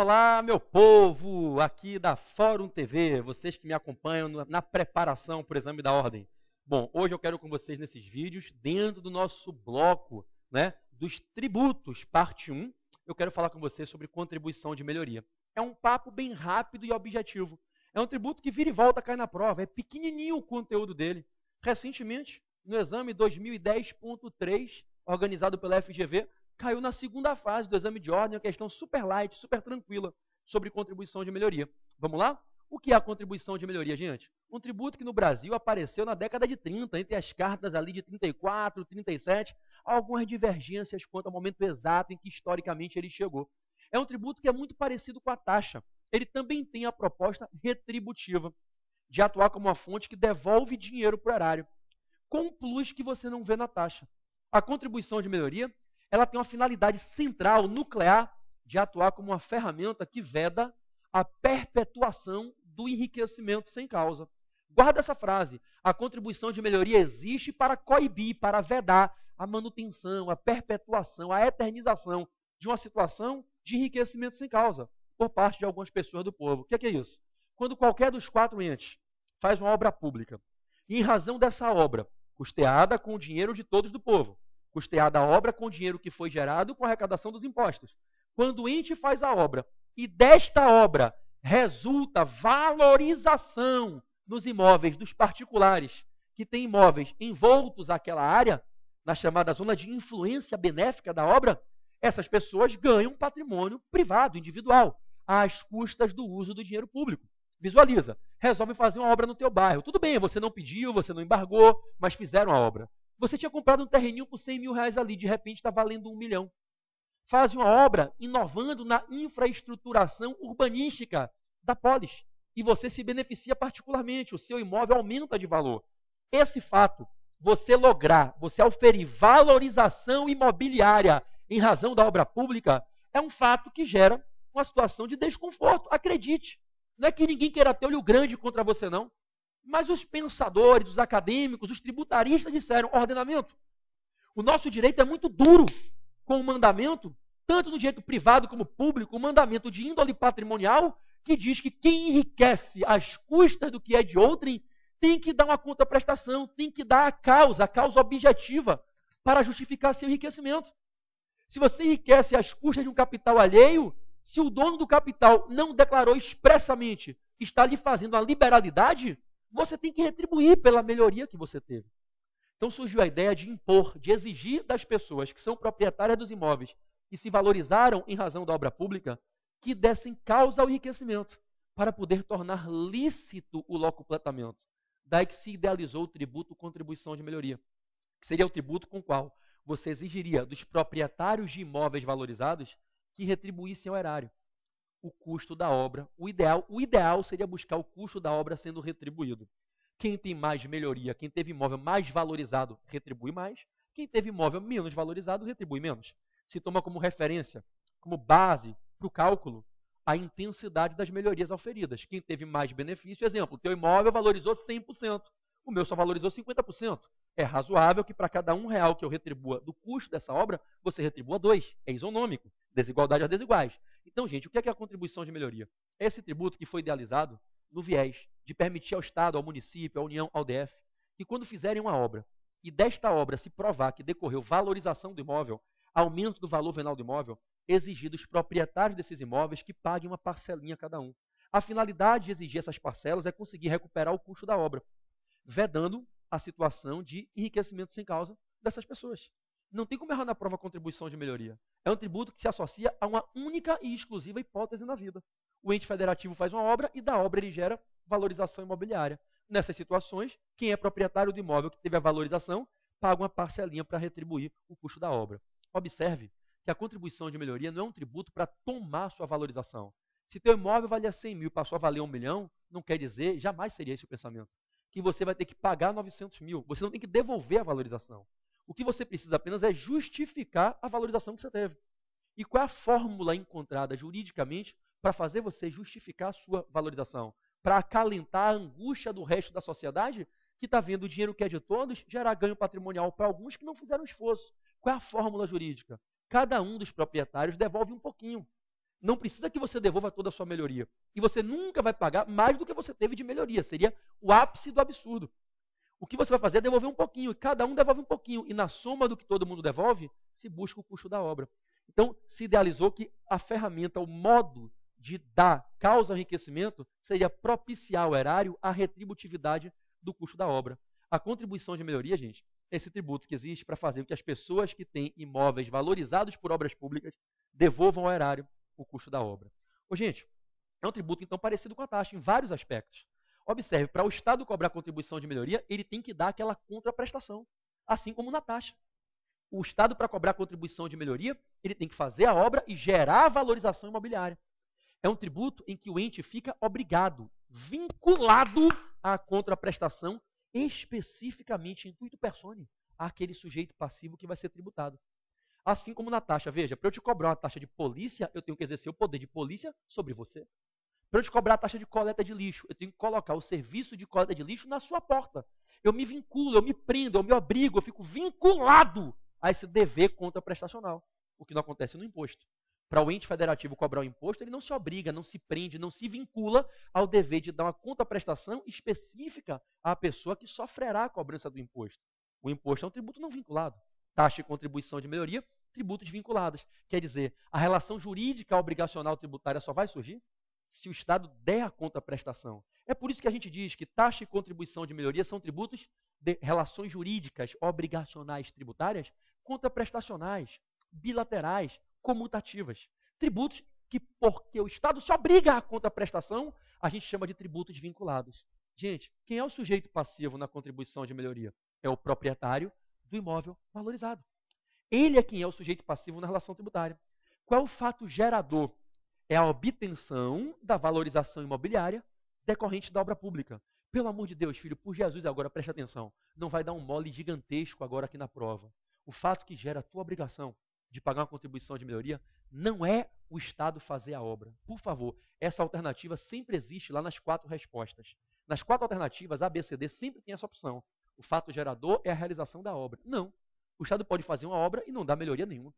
Olá, meu povo aqui da Fórum TV, vocês que me acompanham na preparação para o exame da ordem. Bom, hoje eu quero com vocês nesses vídeos, dentro do nosso bloco, dos tributos, parte 1, eu quero falar com vocês sobre contribuição de melhoria. É um papo bem rápido e objetivo. É um tributo que vira e volta, cai na prova, é pequenininho o conteúdo dele. Recentemente, no exame 2010.3, organizado pela FGV, caiu na segunda fase do exame de ordem, uma questão super light, super tranquila, sobre contribuição de melhoria. Vamos lá? O que é a contribuição de melhoria, gente? Um tributo que no Brasil apareceu na década de 30, entre as cartas ali de 34, 37, algumas divergências quanto ao momento exato em que historicamente ele chegou. É um tributo que é muito parecido com a taxa. Ele também tem a proposta retributiva, de atuar como uma fonte que devolve dinheiro para o erário, com um plus que você não vê na taxa. A contribuição de melhoria, ela tem uma finalidade central, nuclear, de atuar como uma ferramenta que veda a perpetuação do enriquecimento sem causa. Guarda essa frase. A contribuição de melhoria existe para coibir, para vedar a manutenção, a perpetuação, a eternização de uma situação de enriquecimento sem causa por parte de algumas pessoas do povo. O que é isso? Quando qualquer dos quatro entes faz uma obra pública e, em razão dessa obra, custeada com o dinheiro de todos do povo, custeada a obra com o dinheiro que foi gerado com a arrecadação dos impostos. Quando o ente faz a obra e desta obra resulta valorização nos imóveis dos particulares que têm imóveis envoltos àquela área, na chamada zona de influência benéfica da obra, essas pessoas ganham patrimônio privado, individual, às custas do uso do dinheiro público. Visualiza, resolve fazer uma obra no teu bairro. Tudo bem, você não pediu, você não embargou, mas fizeram a obra. Você tinha comprado um terreninho por 100 mil reais ali, de repente está valendo 1 milhão. Faz uma obra inovando na infraestruturação urbanística da polis. E você se beneficia particularmente, o seu imóvel aumenta de valor. Esse fato, você lograr, você oferir valorização imobiliária em razão da obra pública, é um fato que gera uma situação de desconforto. Acredite, não é que ninguém queira ter olho grande contra você, não. Mas os pensadores, os acadêmicos, os tributaristas disseram: ordenamento, o nosso direito é muito duro com o mandamento, tanto no direito privado como público, o mandamento de índole patrimonial, que diz que quem enriquece às custas do que é de outrem tem que dar uma contraprestação, tem que dar a causa objetiva para justificar seu enriquecimento. Se você enriquece às custas de um capital alheio, se o dono do capital não declarou expressamente que está lhe fazendo uma liberalidade, você tem que retribuir pela melhoria que você teve. Então surgiu a ideia de impor, de exigir das pessoas que são proprietárias dos imóveis e se valorizaram em razão da obra pública, que dessem causa ao enriquecimento, para poder tornar lícito o locupletamento. Daí que se idealizou o tributo contribuição de melhoria, que seria o tributo com o qual você exigiria dos proprietários de imóveis valorizados que retribuíssem ao erário o custo da obra. O ideal seria buscar o custo da obra sendo retribuído. Quem tem mais melhoria, quem teve imóvel mais valorizado, retribui mais. Quem teve imóvel menos valorizado, retribui menos. Se toma como referência, como base para o cálculo, a intensidade das melhorias auferidas. Quem teve mais benefício, exemplo, o teu imóvel valorizou 100%, o meu só valorizou 50%. É razoável que para cada R$1 que eu retribua do custo dessa obra, você retribua 2. É isonômico. Desigualdade a desiguais. Então, gente, o que é a contribuição de melhoria? É esse tributo que foi idealizado no viés de permitir ao Estado, ao município, à União, ao DF, que quando fizerem uma obra e desta obra se provar que decorreu valorização do imóvel, aumento do valor venal do imóvel, exigir dos proprietários desses imóveis que paguem uma parcelinha cada um. A finalidade de exigir essas parcelas é conseguir recuperar o custo da obra, vedando a situação de enriquecimento sem causa dessas pessoas. Não tem como errar na prova a contribuição de melhoria. É um tributo que se associa a uma única e exclusiva hipótese na vida. O ente federativo faz uma obra e da obra ele gera valorização imobiliária. Nessas situações, quem é proprietário do imóvel que teve a valorização paga uma parcelinha para retribuir o custo da obra. Observe que a contribuição de melhoria não é um tributo para tomar sua valorização. Se teu imóvel valia 100 mil e passou a valer 1 milhão, não quer dizer, jamais seria esse o pensamento, que você vai ter que pagar 900 mil. Você não tem que devolver a valorização. O que você precisa apenas é justificar a valorização que você teve. E qual é a fórmula encontrada juridicamente para fazer você justificar a sua valorização? Para acalentar a angústia do resto da sociedade que está vendo o dinheiro que é de todos gerar ganho patrimonial para alguns que não fizeram esforço. Qual é a fórmula jurídica? Cada um dos proprietários devolve um pouquinho. Não precisa que você devolva toda a sua melhoria. E você nunca vai pagar mais do que você teve de melhoria. Seria o ápice do absurdo. O que você vai fazer é devolver um pouquinho. E cada um devolve um pouquinho. E na soma do que todo mundo devolve, se busca o custo da obra. Então, se idealizou que a ferramenta, o modo de dar causa ao enriquecimento, seria propiciar ao erário a retributividade do custo da obra. A contribuição de melhoria, gente, é esse tributo que existe para fazer com que as pessoas que têm imóveis valorizados por obras públicas devolvam ao erário o custo da obra. Ô, gente, é um tributo, então, parecido com a taxa em vários aspectos. Observe, para o Estado cobrar contribuição de melhoria, ele tem que dar aquela contraprestação, assim como na taxa. O Estado, para cobrar contribuição de melhoria, ele tem que fazer a obra e gerar a valorização imobiliária. É um tributo em que o ente fica obrigado, vinculado à contraprestação, especificamente intuito personae, àquele sujeito passivo que vai ser tributado. Assim como na taxa, veja, para eu te cobrar uma taxa de polícia, eu tenho que exercer o poder de polícia sobre você. Para eu te cobrar a taxa de coleta de lixo, eu tenho que colocar o serviço de coleta de lixo na sua porta. Eu me vinculo, eu me prendo, eu me obrigo, eu fico vinculado a esse dever contraprestacional, o que não acontece no imposto. Para o ente federativo cobrar o imposto, ele não se obriga, não se prende, não se vincula ao dever de dar uma contraprestação específica à pessoa que sofrerá a cobrança do imposto. O imposto é um tributo não vinculado. Taxa e contribuição de melhoria, tributos vinculados. Quer dizer, a relação jurídica obrigacional tributária só vai surgir se o Estado der a contraprestação. É por isso que a gente diz que taxa e contribuição de melhoria são tributos de relações jurídicas obrigacionais tributárias contraprestacionais, bilaterais, comutativas. Tributos que, porque o Estado se obriga à contraprestação, a gente chama de tributos vinculados. Gente, quem é o sujeito passivo na contribuição de melhoria? É o proprietário do imóvel valorizado. Ele é quem é o sujeito passivo na relação tributária. Qual é o fato gerador? É a obtenção da valorização imobiliária decorrente da obra pública. Pelo amor de Deus, filho, por Jesus, agora preste atenção. Não vai dar um mole gigantesco agora aqui na prova. O fato que gera a tua obrigação de pagar uma contribuição de melhoria não é o Estado fazer a obra. Por favor, essa alternativa sempre existe lá nas 4 respostas. Nas 4 alternativas, A, B, C, D, sempre tem essa opção. O fato gerador é a realização da obra. Não. O Estado pode fazer uma obra e não dar melhoria nenhuma.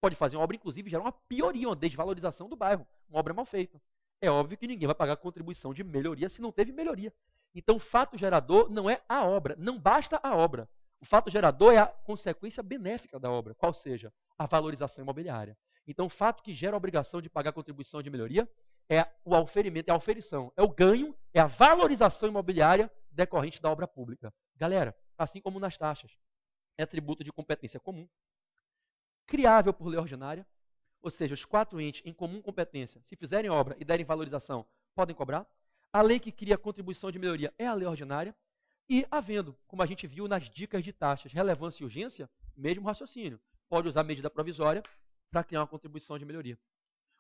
Pode fazer uma obra, inclusive, gerar uma pioria, uma desvalorização do bairro. Uma obra mal feita. É óbvio que ninguém vai pagar contribuição de melhoria se não teve melhoria. Então, o fato gerador não é a obra. Não basta a obra. O fato gerador é a consequência benéfica da obra, qual seja a valorização imobiliária. Então, o fato que gera a obrigação de pagar contribuição de melhoria é o auferimento, é a auferição, é o ganho, é a valorização imobiliária decorrente da obra pública. Galera, assim como nas taxas, é tributo de competência comum, criável por lei ordinária, ou seja, os 4 entes em comum competência, se fizerem obra e derem valorização, podem cobrar. A lei que cria a contribuição de melhoria é a lei ordinária. E havendo, como a gente viu nas dicas de taxas, relevância e urgência, mesmo raciocínio. Pode usar medida provisória para criar uma contribuição de melhoria.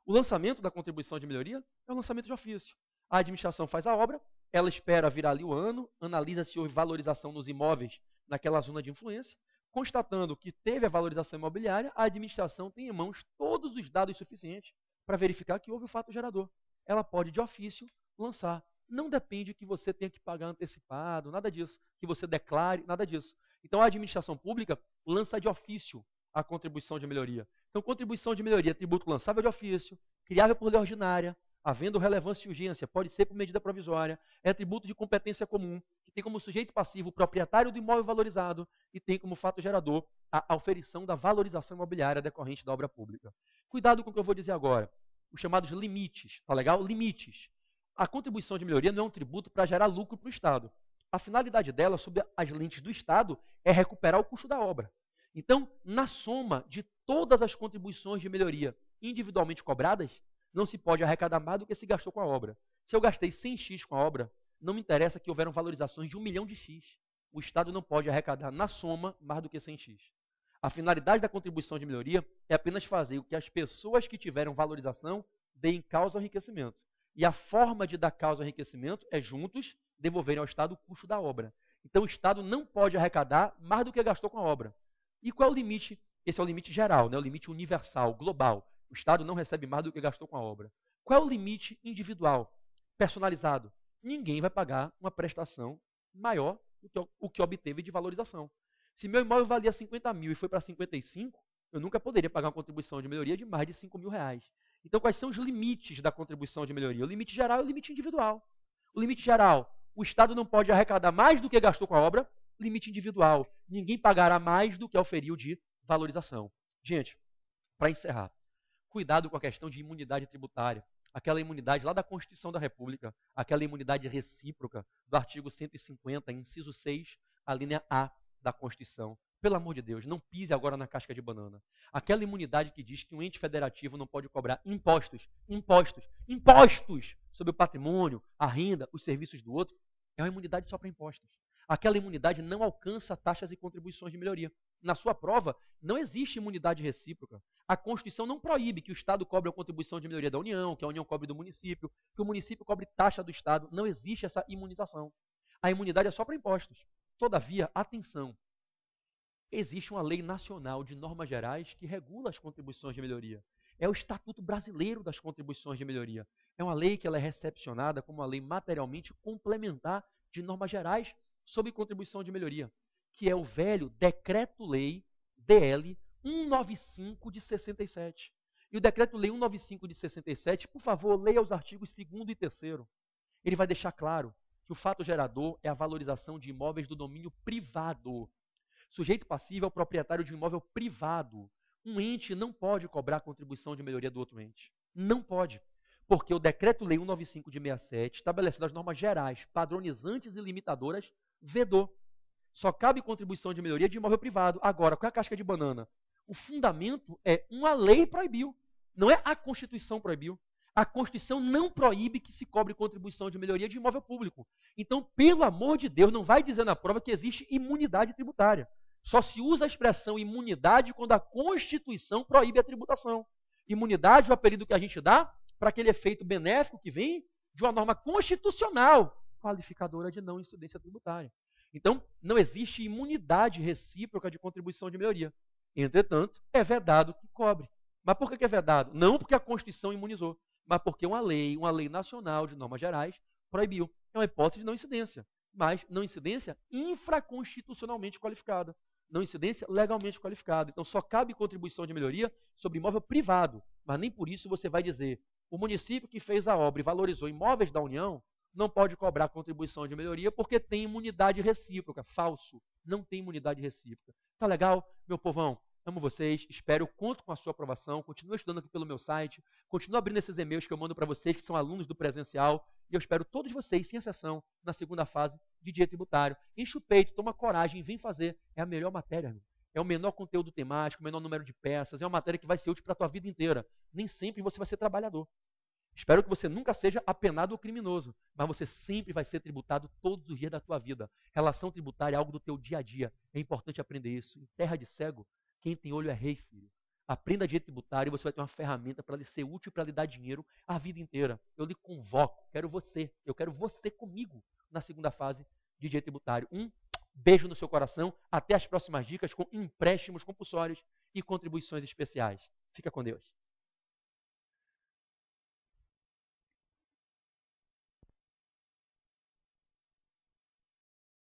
O lançamento da contribuição de melhoria é o lançamento de ofício. A administração faz a obra, ela espera virar ali o ano, analisa se houve valorização nos imóveis naquela zona de influência. Constatando que teve a valorização imobiliária, a administração tem em mãos todos os dados suficientes para verificar que houve o fato gerador. Ela pode, de ofício, lançar. Não depende que você tenha que pagar antecipado, nada disso. Que você declare, nada disso. Então, a administração pública lança de ofício a contribuição de melhoria. Então, contribuição de melhoria, tributo lançável de ofício, criável por lei ordinária, havendo relevância e urgência, pode ser por medida provisória, é tributo de competência comum, que tem como sujeito passivo o proprietário do imóvel valorizado e tem como fato gerador a auferição da valorização imobiliária decorrente da obra pública. Cuidado com o que eu vou dizer agora. Os chamados limites, tá legal? Limites. A contribuição de melhoria não é um tributo para gerar lucro para o Estado. A finalidade dela, sob as lentes do Estado, é recuperar o custo da obra. Então, na soma de todas as contribuições de melhoria individualmente cobradas, não se pode arrecadar mais do que se gastou com a obra. Se eu gastei 100x com a obra, não me interessa que houveram valorizações de 1 milhão de x. O Estado não pode arrecadar na soma mais do que 100x. A finalidade da contribuição de melhoria é apenas fazer com que as pessoas que tiveram valorização deem causa ao enriquecimento. E a forma de dar causa ao enriquecimento é juntos devolverem ao Estado o custo da obra. Então o Estado não pode arrecadar mais do que gastou com a obra. E qual é o limite? Esse é o limite geral, né? O limite universal, global. O Estado não recebe mais do que gastou com a obra. Qual é o limite individual, personalizado? Ninguém vai pagar uma prestação maior do que o que obteve de valorização. Se meu imóvel valia 50 mil e foi para 55, eu nunca poderia pagar uma contribuição de melhoria de mais de 5 mil reais. Então, quais são os limites da contribuição de melhoria? O limite geral e o limite individual. O limite geral, o Estado não pode arrecadar mais do que gastou com a obra. Limite individual, ninguém pagará mais do que auferiu de valorização. Gente, para encerrar, cuidado com a questão de imunidade tributária. Aquela imunidade lá da Constituição da República, aquela imunidade recíproca do artigo 150, inciso 6, a linha A da Constituição. Pelo amor de Deus, não pise agora na casca de banana. Aquela imunidade que diz que um ente federativo não pode cobrar impostos sobre o patrimônio, a renda, os serviços do outro, é uma imunidade só para impostos. Aquela imunidade não alcança taxas e contribuições de melhoria. Na sua prova, não existe imunidade recíproca. A Constituição não proíbe que o Estado cobre a contribuição de melhoria da União, que a União cobre do município, que o município cobre taxa do Estado. Não existe essa imunização. A imunidade é só para impostos. Todavia, atenção, existe uma lei nacional de normas gerais que regula as contribuições de melhoria. É o Estatuto Brasileiro das Contribuições de Melhoria. É uma lei que ela é recepcionada como uma lei materialmente complementar de normas gerais sobre contribuição de melhoria, que é o velho Decreto-Lei DL 195 de 67. E o Decreto-Lei 195 de 67, por favor, leia os artigos 2º e 3º. Ele vai deixar claro que o fato gerador é a valorização de imóveis do domínio privado. Sujeito passivo é o proprietário de um imóvel privado. Um ente não pode cobrar contribuição de melhoria do outro ente. Não pode. Porque o Decreto-Lei 195 de 67, estabelecendo as normas gerais, padronizantes e limitadoras, vedou. Só cabe contribuição de melhoria de imóvel privado. Agora, qual é a casca de banana? O fundamento é uma lei proibiu. Não é a Constituição proibiu. A Constituição não proíbe que se cobre contribuição de melhoria de imóvel público. Então, pelo amor de Deus, não vai dizer na prova que existe imunidade tributária. Só se usa a expressão imunidade quando a Constituição proíbe a tributação. Imunidade é o apelido que a gente dá para aquele efeito benéfico que vem de uma norma constitucional qualificadora de não incidência tributária. Então, não existe imunidade recíproca de contribuição de melhoria. Entretanto, é vedado que cobre. Mas por que é vedado? Não porque a Constituição imunizou, mas porque uma lei nacional de normas gerais, proibiu. É uma hipótese de não incidência, mas não incidência infraconstitucionalmente qualificada. Não incidência legalmente qualificada. Então, só cabe contribuição de melhoria sobre imóvel privado, mas nem por isso você vai dizer o município que fez a obra e valorizou imóveis da União não pode cobrar contribuição de melhoria porque tem imunidade recíproca. Falso. Não tem imunidade recíproca. Tá legal, meu povão? Amo vocês, espero, conto com a sua aprovação, continue estudando aqui pelo meu site, continue abrindo esses e-mails que eu mando para vocês que são alunos do presencial, e eu espero todos vocês, sem exceção, na segunda fase de direito tributário. Enche o peito, toma coragem, vem fazer. É a melhor matéria, irmão. É o menor conteúdo temático, o menor número de peças, é uma matéria que vai ser útil para a tua vida inteira. Nem sempre você vai ser trabalhador. Espero que você nunca seja apenado ou criminoso, mas você sempre vai ser tributado todos os dias da tua vida. Relação tributária é algo do teu dia a dia. É importante aprender isso. Em terra de cego, quem tem olho é rei, filho. Aprenda direito tributário e você vai ter uma ferramenta para lhe ser útil, para lhe dar dinheiro a vida inteira. Eu lhe convoco, eu quero você comigo na segunda fase de direito tributário. Um beijo no seu coração, até as próximas dicas com empréstimos compulsórios e contribuições especiais. Fica com Deus.